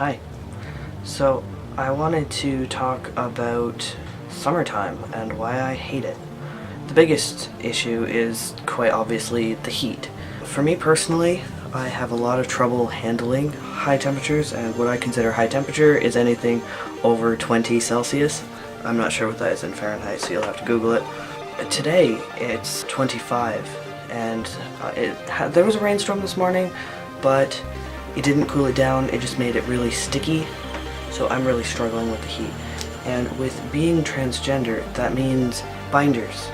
Hi. So I wanted to talk about summertime and why I hate it. The biggest issue is quite obviously the heat. For me personally, I have a lot of trouble handling high temperatures, and what I consider high temperature is anything over 20 Celsius. I'm not sure what that is in Fahrenheit, so you'll have to Google it. Today it's 25, and there was a rainstorm this morning, but it didn't cool it down, it just made it really sticky, so I'm really struggling with the heat. And with being transgender, that means binders.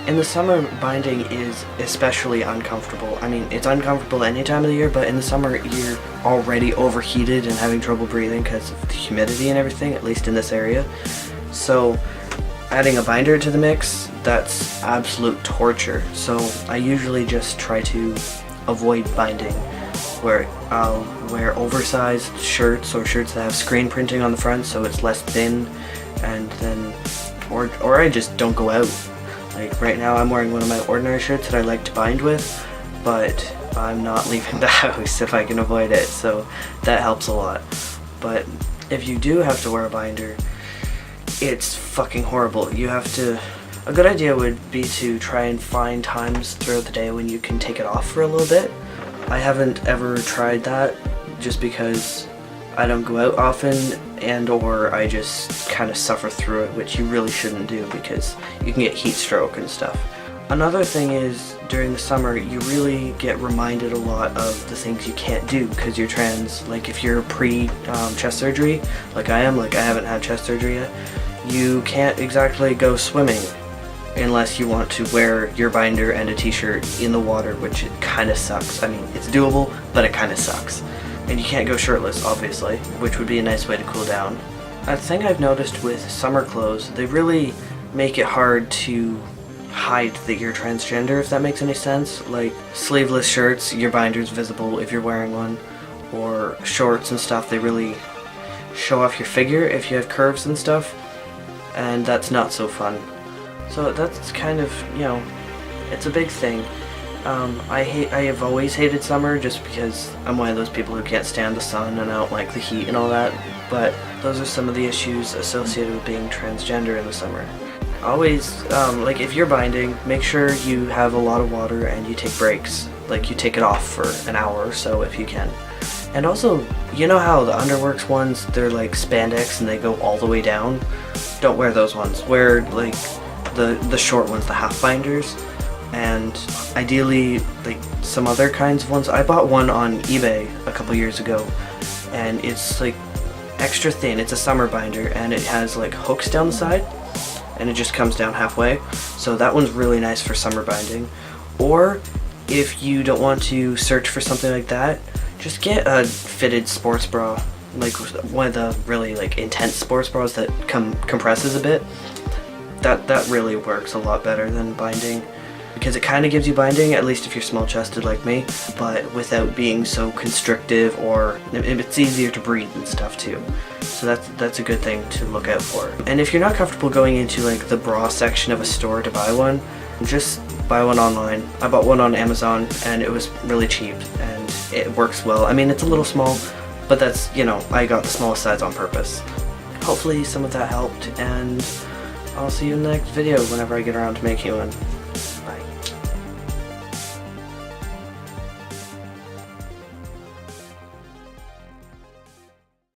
In the summer, binding is especially uncomfortable. I mean, it's uncomfortable any time of the year, but in the summer you're already overheated and having trouble breathing because of the humidity and everything, at least in this area. So adding a binder to the mix, that's absolute torture. So I usually just try to avoid binding, where I'll wear oversized shirts or shirts that have screen printing on the front so it's less thin, and then or I just don't go out. Like right now I'm wearing one of my ordinary shirts that I like to bind with, but I'm not leaving the house if I can avoid it, so that helps a lot. But if you do have to wear a binder, it's fucking horrible. A good idea would be to try and find times throughout the day when you can take it off for a little bit. I haven't ever tried that just because I don't go out often, and or I just kind of suffer through it, which you really shouldn't do because you can get heat stroke and stuff. Another thing is, during the summer you really get reminded a lot of the things you can't do because you're trans. Like if you're pre-chest surgery, like I am, like I haven't had chest surgery yet, you can't exactly go swimming unless you want to wear your binder and a t-shirt in the water, which it kind of sucks. I mean, it's doable, but it kind of sucks. And you can't go shirtless, obviously, which would be a nice way to cool down. A thing I've noticed with summer clothes, they really make it hard to hide that you're transgender, if that makes any sense. Like sleeveless shirts, your binder's visible if you're wearing one, or shorts and stuff, they really show off your figure if you have curves and stuff, and that's not so fun. So that's kind of, it's a big thing. I have always hated summer just because I'm one of those people who can't stand the sun and I don't like the heat and all that, but those are some of the issues associated with being transgender in the summer. Always, like if you're binding, make sure you have a lot of water and you take breaks. Like you take it off for an hour or so if you can. And also, you know how the Underworks ones, they're like spandex and they go all the way down? Don't wear those ones. Wear like the short ones, the half binders, and ideally like some other kinds of ones. I bought one on eBay a couple years ago, and it's like extra thin. It's a summer binder and it has like hooks down the side and it just comes down halfway, so that one's really nice for summer binding. Or if you don't want to search for something like that, just get a fitted sports bra, like one of the really like intense sports bras that compresses a bit. That really works a lot better than binding, because it kind of gives you binding, at least if you're small-chested like me, but without being so constrictive, or it's easier to breathe and stuff too. So that's a good thing to look out for. And if you're not comfortable going into like the bra section of a store to buy one, just buy one online. I bought one on Amazon and it was really cheap and it works well. I mean, it's a little small, but that's, I got the smallest size on purpose. Hopefully some of that helped, and I'll see you in the next video whenever I get around to making one.